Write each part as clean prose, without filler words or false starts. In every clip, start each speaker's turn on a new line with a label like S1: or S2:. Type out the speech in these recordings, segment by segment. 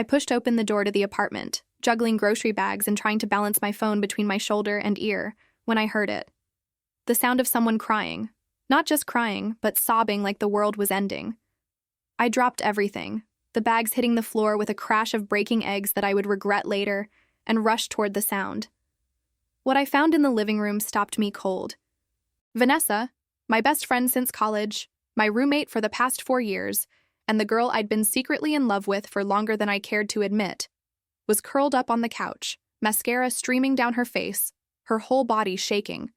S1: I pushed open the door to the apartment, juggling grocery bags and trying to balance my phone between my shoulder and ear, when I heard it. The sound of someone crying. Not just crying, but sobbing like the world was ending. I dropped everything, the bags hitting the floor with a crash of breaking eggs that I would regret later, and rushed toward the sound. What I found in the living room stopped me cold. Vanessa, my best friend since college, my roommate for the past 4 years, and the girl I'd been secretly in love with for longer than I cared to admit, was curled up on the couch, mascara streaming down her face, her whole body shaking.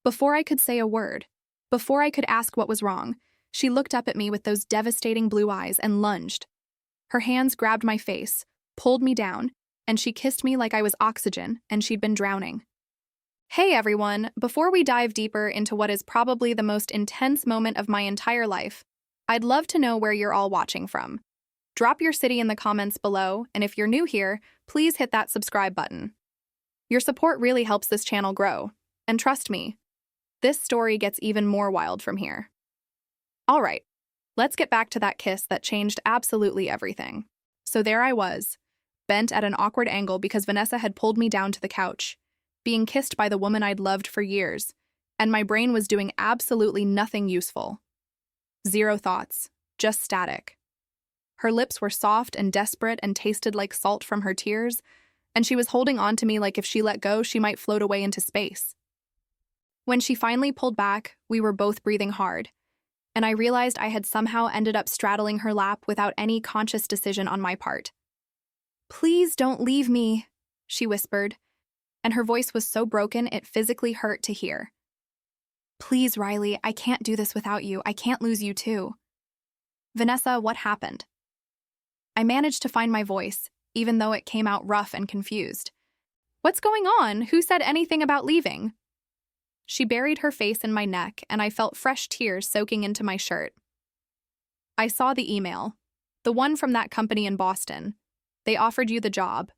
S1: Before I could say a word, before I could ask what was wrong, she looked up at me with those devastating blue eyes and lunged. Her hands grabbed my face, pulled me down, and she kissed me like I was oxygen and she'd been drowning. Hey everyone, before we dive deeper into what is probably the most intense moment of my entire life, I'd love to know where you're all watching from. Drop your city in the comments below, and if you're new here, please hit that subscribe button. Your support really helps this channel grow, and trust me, this story gets even more wild from here. All right, let's get back to that kiss that changed absolutely everything. So there I was, bent at an awkward angle because Vanessa had pulled me down to the couch, being kissed by the woman I'd loved for years, and my brain was doing absolutely nothing useful. Zero thoughts, just static. Her lips were soft and desperate and tasted like salt from her tears, and she was holding on to me like if she let go, she might float away into space. When she finally pulled back, we were both breathing hard, and I realized I had somehow ended up straddling her lap without any conscious decision on my part. "Please don't leave me," she whispered, and her voice was so broken it physically hurt to hear. "Please, Riley, I can't do this without you. I can't lose you too." "Vanessa, what happened?" I managed to find my voice, even though it came out rough and confused. "What's going on? Who said anything about leaving?" She buried her face in my neck, and I felt fresh tears soaking into my shirt. "I saw the email. The one from that company in Boston. They offered you the job.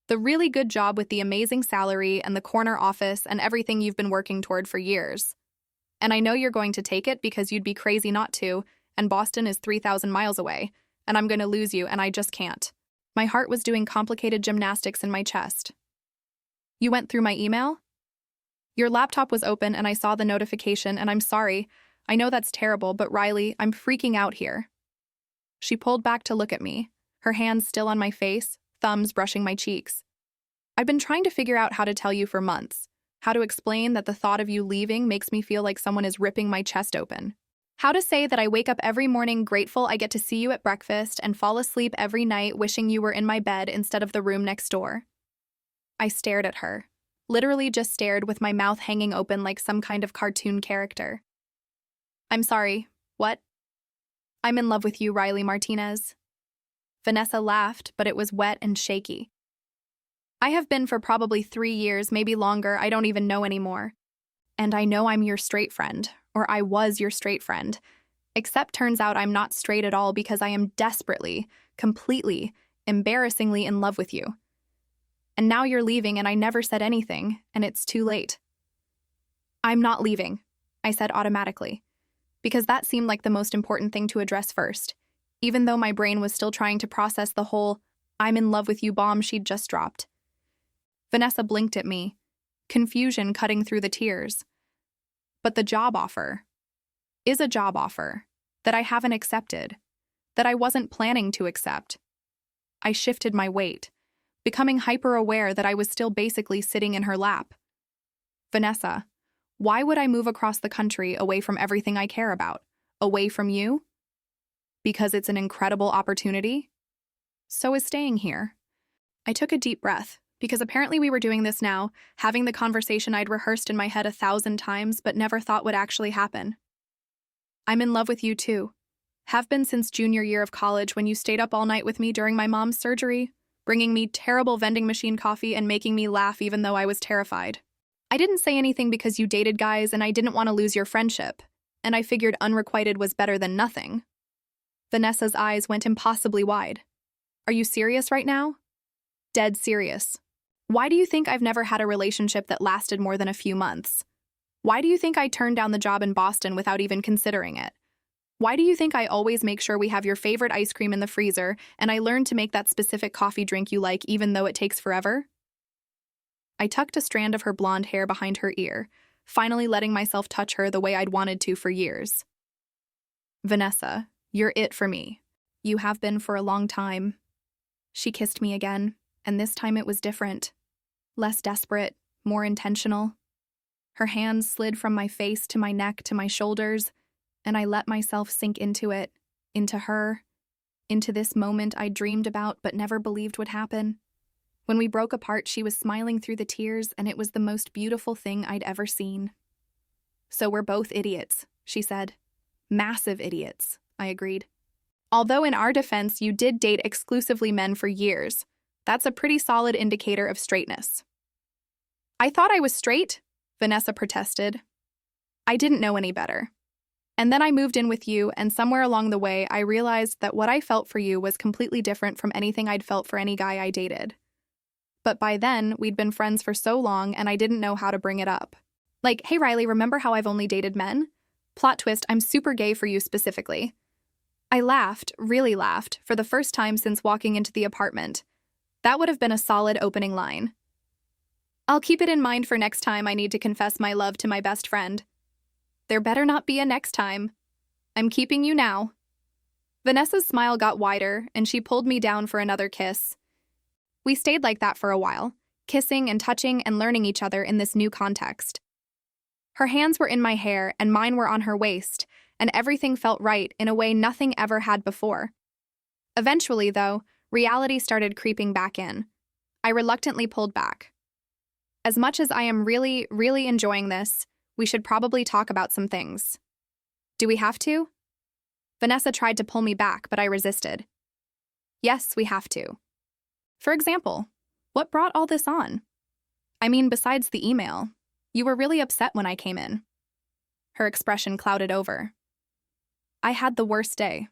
S1: The really good job with the amazing salary and the corner office and everything you've been working toward for years. And I know you're going to take it because you'd be crazy not to, and Boston is 3,000 miles away, and I'm going to lose you, and I just can't." My heart was doing complicated gymnastics in my chest. "You went through my email?" "Your laptop was open and I saw the notification, and I'm sorry. I know that's terrible, but Riley, I'm freaking out here." She pulled back to look at me, her hands still on my face, thumbs brushing my cheeks. "I've been trying to figure out how to tell you for months, how to explain that the thought of you leaving makes me feel like someone is ripping my chest open. How to say that I wake up every morning grateful I get to see you at breakfast and fall asleep every night wishing you were in my bed instead of the room next door." I stared at her. Literally just stared with my mouth hanging open like some kind of cartoon character. "I'm sorry, what?" "I'm in love with you, Riley Martinez." Vanessa laughed, but it was wet and shaky. "I have been for probably 3 years, maybe longer, I don't even know anymore. And I know I'm your straight friend, or I was your straight friend. Except turns out I'm not straight at all because I am desperately, completely, embarrassingly in love with you. And now you're leaving and I never said anything, and it's too late." "I'm not leaving," I said automatically, because that seemed like the most important thing to address first, even though my brain was still trying to process the whole "I'm in love with you" bomb she'd just dropped. Vanessa blinked at me, confusion cutting through the tears. "But the job offer is a job offer that I haven't accepted, that I wasn't planning to accept." I shifted my weight, becoming hyper-aware that I was still basically sitting in her lap. "Vanessa, why would I move across the country away from everything I care about? Away from you? Because it's an incredible opportunity? So is staying here." I took a deep breath, because apparently we were doing this now, having the conversation I'd rehearsed in my head 1,000 times but never thought would actually happen. "I'm in love with you too. Have been since junior year of college when you stayed up all night with me during my mom's surgery, bringing me terrible vending machine coffee and making me laugh even though I was terrified. I didn't say anything because you dated guys and I didn't want to lose your friendship, and I figured unrequited was better than nothing." Vanessa's eyes went impossibly wide. "Are you serious right now?" "Dead serious. Why do you think I've never had a relationship that lasted more than a few months? Why do you think I turned down the job in Boston without even considering it? Why do you think I always make sure we have your favorite ice cream in the freezer and I learned to make that specific coffee drink you like even though it takes forever? I tucked a strand of her blonde hair behind her ear, finally letting myself touch her the way I'd wanted to for years. Vanessa, you're it for me. You have been for a long time. She kissed me again, and this time it was different. Less desperate, more intentional. Her hands slid from my face to my neck to my shoulders, and I let myself sink into it, into her, into this moment I dreamed about but never believed would happen. When we broke apart, she was smiling through the tears, and it was the most beautiful thing I'd ever seen. So we're both idiots, she said. Massive idiots, I agreed. Although in our defense, you did date exclusively men for years. That's a pretty solid indicator of straightness. I thought I was straight, Vanessa protested. I didn't know any better. And then I moved in with you, and somewhere along the way, I realized that what I felt for you was completely different from anything I'd felt for any guy I dated. But by then, we'd been friends for so long, and I didn't know how to bring it up. Like, hey Riley, remember how I've only dated men? Plot twist, I'm super gay for you specifically. I laughed, really laughed, for the first time since walking into the apartment. That would have been a solid opening line. I'll keep it in mind for next time I need to confess my love to my best friend. There better not be a next time. I'm keeping you now. Vanessa's smile got wider, and she pulled me down for another kiss. We stayed like that for a while, kissing and touching and learning each other in this new context. Her hands were in my hair and mine were on her waist, and everything felt right in a way nothing ever had before. Eventually, though, reality started creeping back in. I reluctantly pulled back. As much as I am really, really enjoying this, we should probably talk about some things. Do we have to? Vanessa tried to pull me back, but I resisted. Yes, we have to. For example, what brought all this on? I mean, besides the email, you were really upset when I came in. Her expression clouded over. I had the worst day.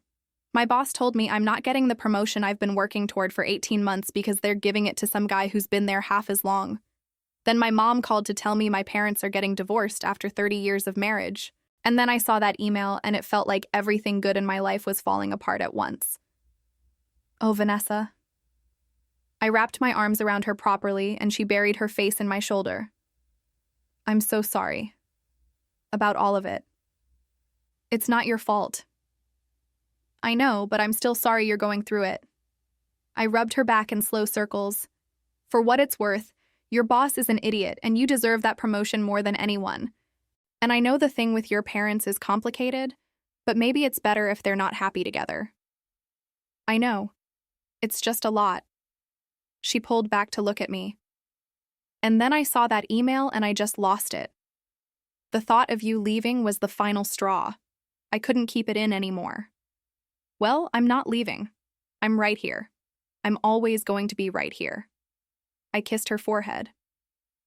S1: My boss told me I'm not getting the promotion I've been working toward for 18 months because they're giving it to some guy who's been there half as long. Then my mom called to tell me my parents are getting divorced after 30 years of marriage. And then I saw that email and it felt like everything good in my life was falling apart at once. Oh, Vanessa. I wrapped my arms around her properly and she buried her face in my shoulder. I'm so sorry. About all of it. It's not your fault. I know, but I'm still sorry you're going through it. I rubbed her back in slow circles. For what it's worth, your boss is an idiot and you deserve that promotion more than anyone. And I know the thing with your parents is complicated, but maybe it's better if they're not happy together. I know. It's just a lot. She pulled back to look at me. And then I saw that email and I just lost it. The thought of you leaving was the final straw. I couldn't keep it in anymore. Well, I'm not leaving. I'm right here. I'm always going to be right here. I kissed her forehead.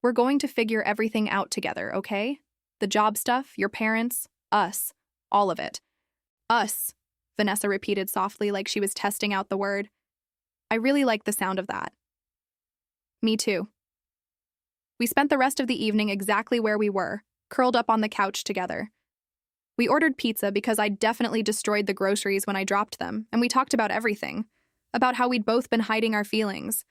S1: We're going to figure everything out together, okay? The job stuff, your parents, us, all of it. Us, Vanessa repeated softly like she was testing out the word. I really like the sound of that. Me too. We spent the rest of the evening exactly where we were, curled up on the couch together. We ordered pizza because I'd definitely destroyed the groceries when I dropped them, and we talked about everything. About how we'd both been hiding our feelings.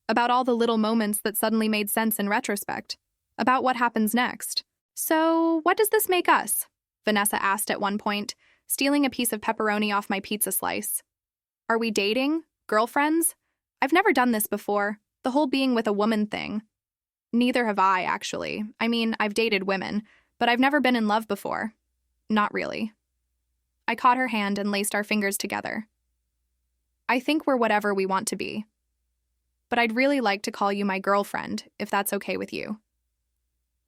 S1: About all the little moments that suddenly made sense in retrospect. About what happens next. So, what does this make us? Vanessa asked at one point, stealing a piece of pepperoni off my pizza slice. Are we dating? Girlfriends? I've never done this before, the whole being with a woman thing. Neither have I, actually. I mean, I've dated women, but I've never been in love before. Not really. I caught her hand and laced our fingers together. I think we're whatever we want to be. But I'd really like to call you my girlfriend, if that's okay with you.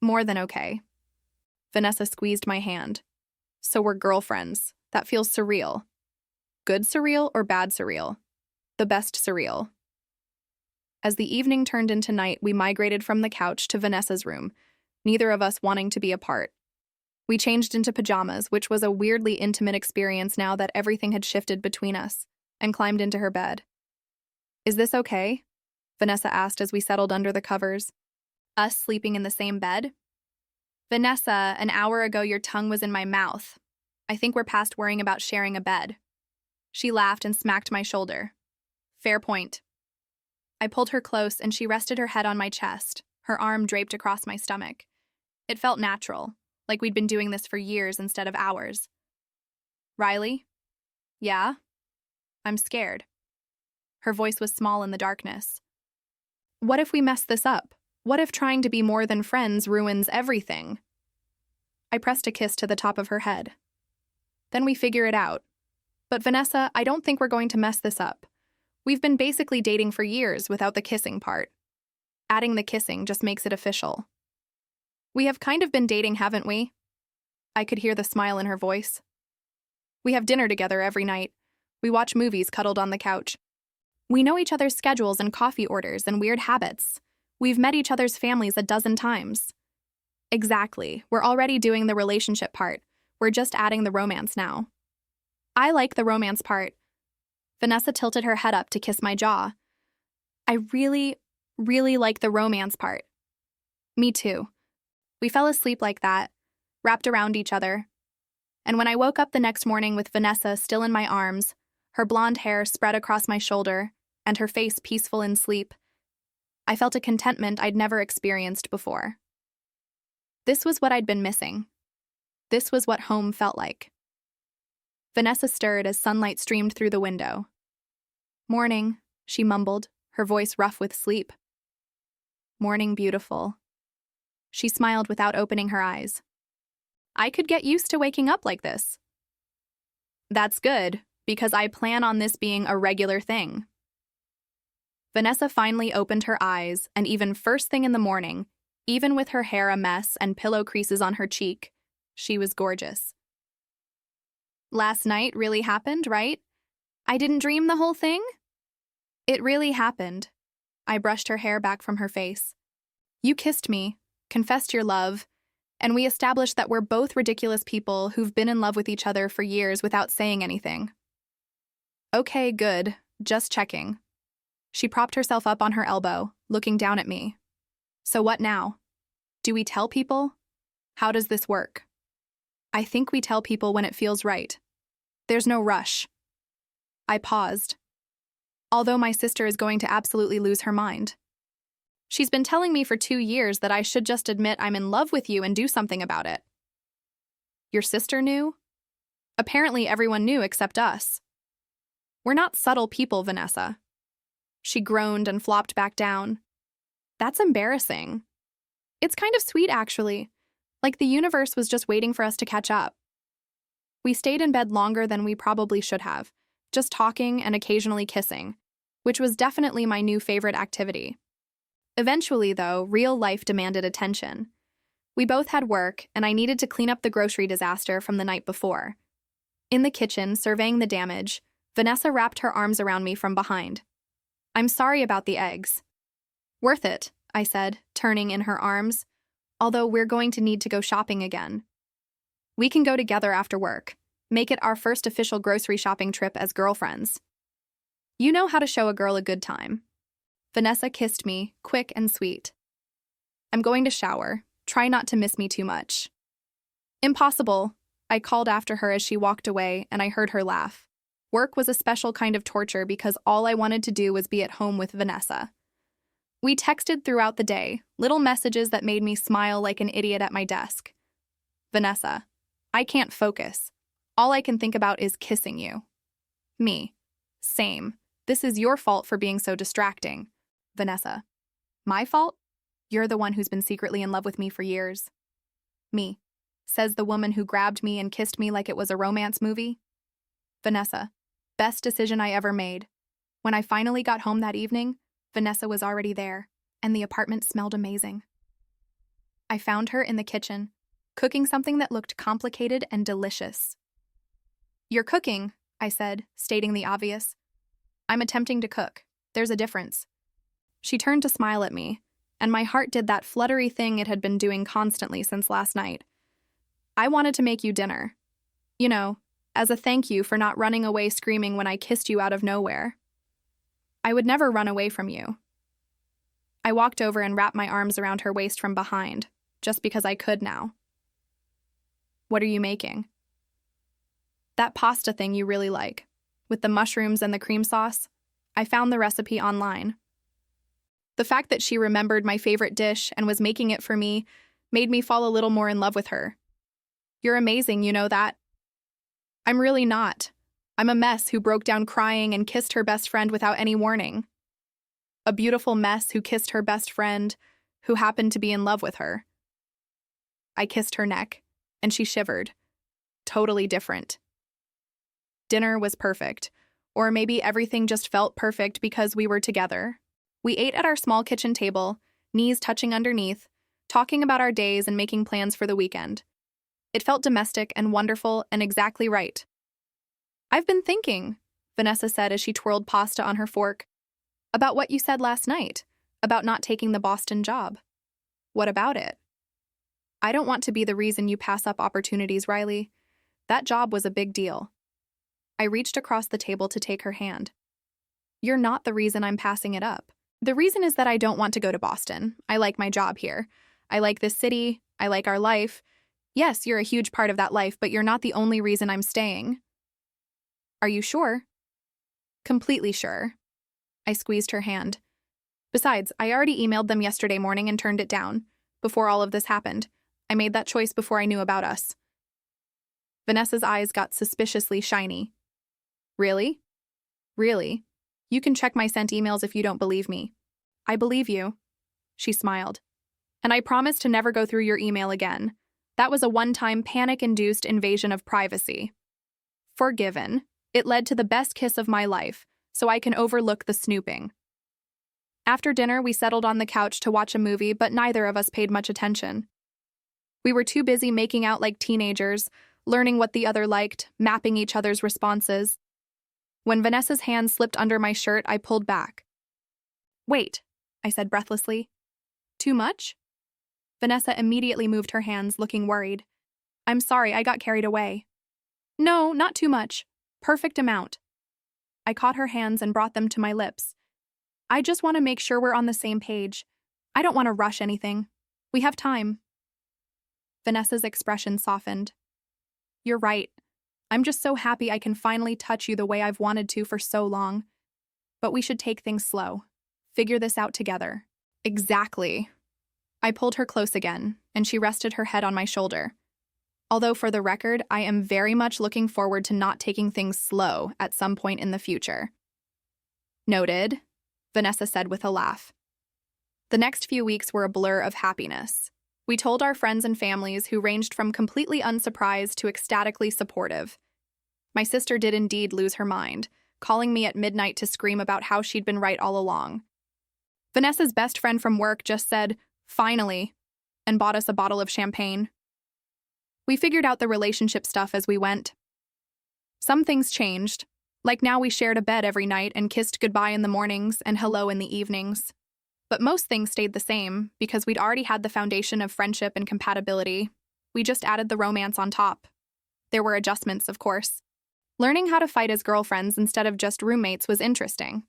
S1: More than okay. Vanessa squeezed my hand. So we're girlfriends. That feels surreal. Good surreal or bad surreal? The best surreal. As the evening turned into night, we migrated from the couch to Vanessa's room, neither of us wanting to be apart. We changed into pajamas, which was a weirdly intimate experience now that everything had shifted between us, and climbed into her bed. Is this okay? Vanessa asked as we settled under the covers. Us sleeping in the same bed? Vanessa, an hour ago your tongue was in my mouth. I think we're past worrying about sharing a bed. She laughed and smacked my shoulder. Fair point. I pulled her close and she rested her head on my chest, her arm draped across my stomach. It felt natural, like we'd been doing this for years instead of hours. Riley? Yeah? I'm scared. Her voice was small in the darkness. What if we mess this up? What if trying to be more than friends ruins everything? I pressed a kiss to the top of her head. Then we figure it out. But Vanessa, I don't think we're going to mess this up. We've been basically dating for years without the kissing part. Adding the kissing just makes it official. We have kind of been dating, haven't we? I could hear the smile in her voice. We have dinner together every night. We watch movies cuddled on the couch. We know each other's schedules and coffee orders and weird habits. We've met each other's families a dozen times. Exactly. We're already doing the relationship part. We're just adding the romance now. I like the romance part. Vanessa tilted her head up to kiss my jaw. I really like the romance part. Me too. We fell asleep like that, wrapped around each other. And when I woke up the next morning with Vanessa still in my arms, her blonde hair spread across my shoulder, and her face peaceful in sleep, I felt a contentment I'd never experienced before. This was what I'd been missing. This was what home felt like. Vanessa stirred as sunlight streamed through the window. Morning, she mumbled, her voice rough with sleep. Morning, beautiful. She smiled without opening her eyes. I could get used to waking up like this. That's good, because I plan on this being a regular thing. Vanessa finally opened her eyes, and even first thing in the morning, even with her hair a mess and pillow creases on her cheek, she was gorgeous. Last night really happened, right? I didn't dream the whole thing? It really happened. I brushed her hair back from her face. You kissed me, confessed your love, and we established that we're both ridiculous people who've been in love with each other for years without saying anything. Okay, good. Just checking. She propped herself up on her elbow, looking down at me. So what now? Do we tell people? How does this work? I think we tell people when it feels right. There's no rush. I paused. Although my sister is going to absolutely lose her mind. She's been telling me for 2 years that I should just admit I'm in love with you and do something about it. Your sister knew? Apparently everyone knew except us. We're not subtle people, Vanessa. She groaned and flopped back down. That's embarrassing. It's kind of sweet, actually. Like the universe was just waiting for us to catch up. We stayed in bed longer than we probably should have, just talking and occasionally kissing, which was definitely my new favorite activity. Eventually, though, real life demanded attention. We both had work, and I needed to clean up the grocery disaster from the night before. In the kitchen, surveying the damage, Vanessa wrapped her arms around me from behind. I'm sorry about the eggs. Worth it, I said, turning in her arms, although we're going to need to go shopping again. We can go together after work. Make it our first official grocery shopping trip as girlfriends. You know how to show a girl a good time. Vanessa kissed me, quick and sweet. I'm going to shower. Try not to miss me too much. Impossible, I called after her as she walked away, and I heard her laugh. Work was a special kind of torture because all I wanted to do was be at home with Vanessa. We texted throughout the day, little messages that made me smile like an idiot at my desk. Vanessa, I can't focus. All I can think about is kissing you. Me. Same. This is your fault for being so distracting. Vanessa. My fault? You're the one who's been secretly in love with me for years. Me. Says the woman who grabbed me and kissed me like it was a romance movie. Vanessa. Best decision I ever made. When I finally got home that evening, Vanessa was already there, and the apartment smelled amazing. I found her in the kitchen, cooking something that looked complicated and delicious. You're cooking, I said, stating the obvious. I'm attempting to cook. There's a difference. She turned to smile at me, and my heart did that fluttery thing it had been doing constantly since last night. I wanted to make you dinner. You know, as a thank you for not running away screaming when I kissed you out of nowhere. I would never run away from you. I walked over and wrapped my arms around her waist from behind, just because I could now. What are you making? That pasta thing you really like, with the mushrooms and the cream sauce. I found the recipe online. The fact that she remembered my favorite dish and was making it for me made me fall a little more in love with her. You're amazing, you know that? I'm really not. I'm a mess who broke down crying and kissed her best friend without any warning. A beautiful mess who kissed her best friend, who happened to be in love with her. I kissed her neck, and she shivered. Totally different. Dinner was perfect, or maybe everything just felt perfect because we were together. We ate at our small kitchen table, knees touching underneath, talking about our days and making plans for the weekend. It felt domestic and wonderful and exactly right. I've been thinking, Vanessa said as she twirled pasta on her fork, about what you said last night, about not taking the Boston job. What about it? I don't want to be the reason you pass up opportunities, Riley. That job was a big deal. I reached across the table to take her hand. You're not the reason I'm passing it up. The reason is that I don't want to go to Boston. I like my job here. I like this city. I like our life. Yes, you're a huge part of that life, but you're not the only reason I'm staying. Are you sure? Completely sure. I squeezed her hand. Besides, I already emailed them yesterday morning and turned it down. Before all of this happened. I made that choice before I knew about us. Vanessa's eyes got suspiciously shiny. Really? Really? You can check my sent emails if you don't believe me. I believe you. She smiled. And I promise to never go through your email again. That was a one-time panic-induced invasion of privacy. Forgiven. It led to the best kiss of my life, so I can overlook the snooping. After dinner, we settled on the couch to watch a movie, but neither of us paid much attention. We were too busy making out like teenagers, learning what the other liked, mapping each other's responses. When Vanessa's hand slipped under my shirt, I pulled back. Wait, I said breathlessly. Too much? Vanessa immediately moved her hands, looking worried. I'm sorry, I got carried away. No, not too much. Perfect amount. I caught her hands and brought them to my lips. I just want to make sure we're on the same page. I don't want to rush anything. We have time. Vanessa's expression softened. You're right. I'm just so happy I can finally touch you the way I've wanted to for so long. But we should take things slow. Figure this out together. Exactly. I pulled her close again, and she rested her head on my shoulder. Although for the record, I am very much looking forward to not taking things slow at some point in the future. Noted, Vanessa said with a laugh. The next few weeks were a blur of happiness. We told our friends and families, who ranged from completely unsurprised to ecstatically supportive. My sister did indeed lose her mind, calling me at midnight to scream about how she'd been right all along. Vanessa's best friend from work just said, "Finally," and bought us a bottle of champagne. We figured out the relationship stuff as we went. Some things changed, like now we shared a bed every night and kissed goodbye in the mornings and hello in the evenings. But most things stayed the same because we'd already had the foundation of friendship and compatibility. We just added the romance on top. There were adjustments, of course. Learning how to fight as girlfriends instead of just roommates was interesting.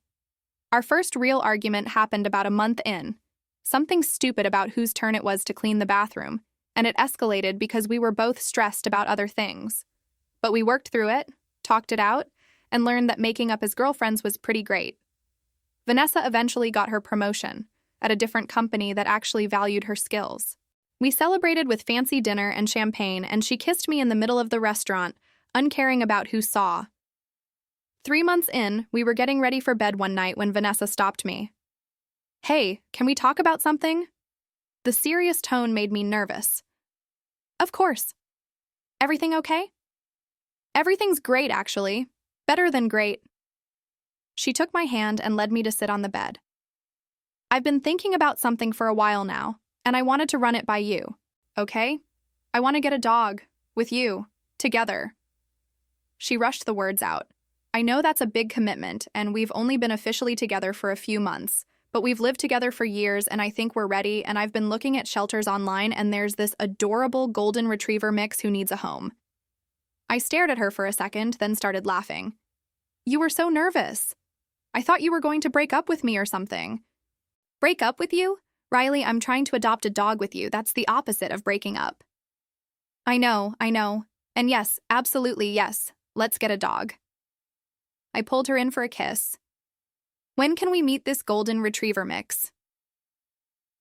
S1: Our first real argument happened about a month in. Something stupid about whose turn it was to clean the bathroom, and it escalated because we were both stressed about other things. But we worked through it, talked it out, and learned that making up as girlfriends was pretty great. Vanessa eventually got her promotion at a different company that actually valued her skills. We celebrated with fancy dinner and champagne, and she kissed me in the middle of the restaurant, uncaring about who saw. 3 months in, we were getting ready for bed one night when Vanessa stopped me. Hey, can we talk about something? The serious tone made me nervous. Of course. Everything okay? Everything's great, actually. Better than great. She took my hand and led me to sit on the bed. I've been thinking about something for a while now, and I wanted to run it by you, okay? I want to get a dog, with you, together. She rushed the words out. I know that's a big commitment, and we've only been officially together for a few months, but we've lived together for years, and I think we're ready, and I've been looking at shelters online, and there's this adorable golden retriever mix who needs a home. I stared at her for a second, then started laughing. You were so nervous. I thought you were going to break up with me or something. Break up with you? Riley, I'm trying to adopt a dog with you. That's the opposite of breaking up. I know. And yes, absolutely yes. Let's get a dog. I pulled her in for a kiss. When can we meet this golden retriever mix?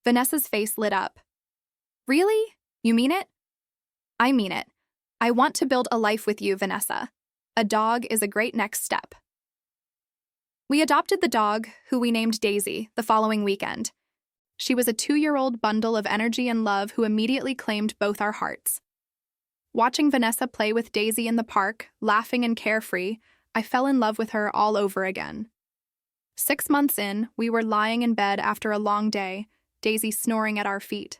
S1: Vanessa's face lit up. Really? You mean it? I mean it. I want to build a life with you, Vanessa. A dog is a great next step. We adopted the dog, who we named Daisy, the following weekend. She was a 2-year-old bundle of energy and love who immediately claimed both our hearts. Watching Vanessa play with Daisy in the park, laughing and carefree, I fell in love with her all over again. 6 months in, we were lying in bed after a long day, Daisy snoring at our feet.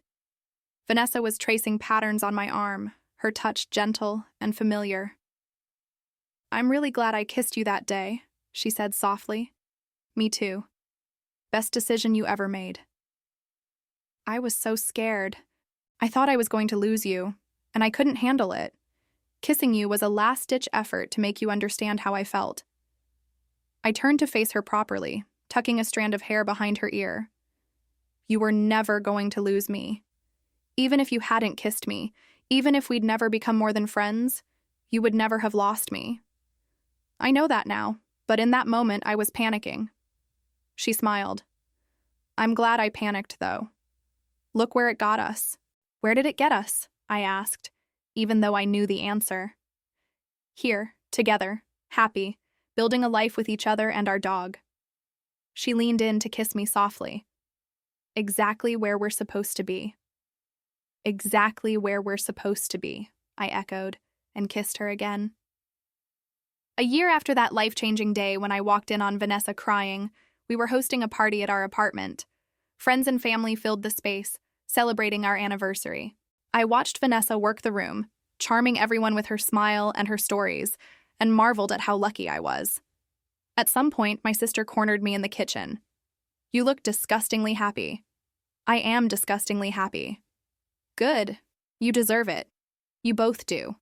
S1: Vanessa was tracing patterns on my arm, her touch gentle and familiar. "I'm really glad I kissed you that day," she said softly. "Me too. Best decision you ever made." I was so scared. I thought I was going to lose you, and I couldn't handle it. Kissing you was a last-ditch effort to make you understand how I felt. I turned to face her properly, tucking a strand of hair behind her ear. "You were never going to lose me. Even if you hadn't kissed me, even if we'd never become more than friends, you would never have lost me. I know that now, but in that moment I was panicking." She smiled. "I'm glad I panicked, though. Look where it got us." "Where did it get us?" I asked, even though I knew the answer. "Here, together, happy, building a life with each other and our dog." She leaned in to kiss me softly. "Exactly where we're supposed to be." "Exactly where we're supposed to be," I echoed, and kissed her again. A year after that life-changing day when I walked in on Vanessa crying, we were hosting a party at our apartment. Friends and family filled the space, celebrating our anniversary. I watched Vanessa work the room, charming everyone with her smile and her stories, and marveled at how lucky I was. At some point, my sister cornered me in the kitchen. "You look disgustingly happy." "I am disgustingly happy." "Good. You deserve it. You both do."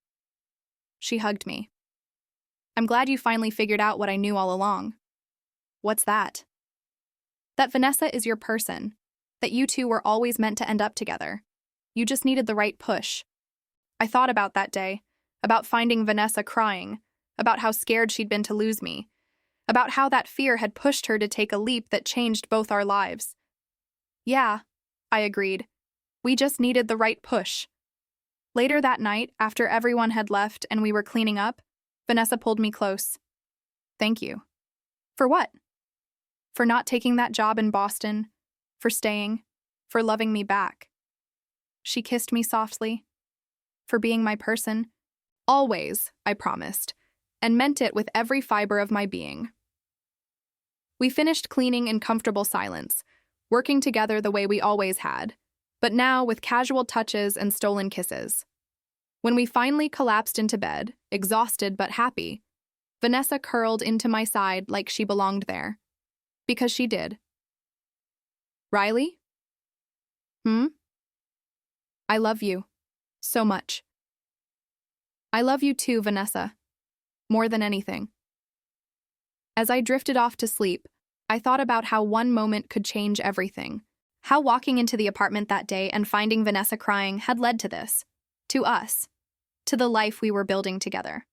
S1: She hugged me. "I'm glad you finally figured out what I knew all along." "What's that?" "That Vanessa is your person. That you two were always meant to end up together. You just needed the right push." I thought about that day, about finding Vanessa crying, about how scared she'd been to lose me, about how that fear had pushed her to take a leap that changed both our lives. "Yeah," I agreed. "We just needed the right push." Later that night, after everyone had left and we were cleaning up, Vanessa pulled me close. "Thank you." "For what?" "For not taking that job in Boston, for staying, for loving me back." She kissed me softly. "For being my person." "Always," I promised, and meant it with every fiber of my being. We finished cleaning in comfortable silence, working together the way we always had, but now with casual touches and stolen kisses. When we finally collapsed into bed, exhausted but happy, Vanessa curled into my side like she belonged there. Because she did. "Riley?" "Hmm?" "I love you. So much." "I love you too, Vanessa. More than anything." As I drifted off to sleep, I thought about how one moment could change everything. How walking into the apartment that day and finding Vanessa crying had led to this. To us. To the life we were building together.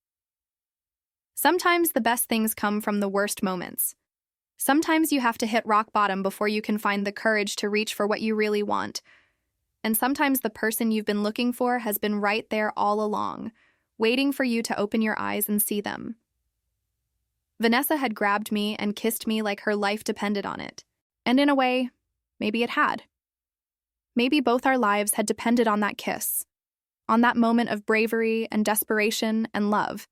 S1: Sometimes the best things come from the worst moments. Sometimes you have to hit rock bottom before you can find the courage to reach for what you really want. And sometimes the person you've been looking for has been right there all along, waiting for you to open your eyes and see them. Vanessa had grabbed me and kissed me like her life depended on it. And in a way, maybe it had. Maybe both our lives had depended on that kiss, on that moment of bravery and desperation and love.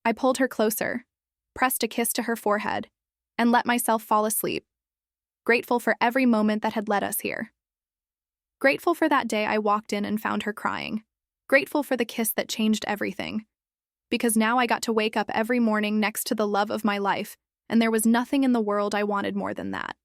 S1: I pulled her closer, pressed a kiss to her forehead, and let myself fall asleep, grateful for every moment that had led us here. Grateful for that day I walked in and found her crying. Grateful for the kiss that changed everything. Because now I got to wake up every morning next to the love of my life, and there was nothing in the world I wanted more than that.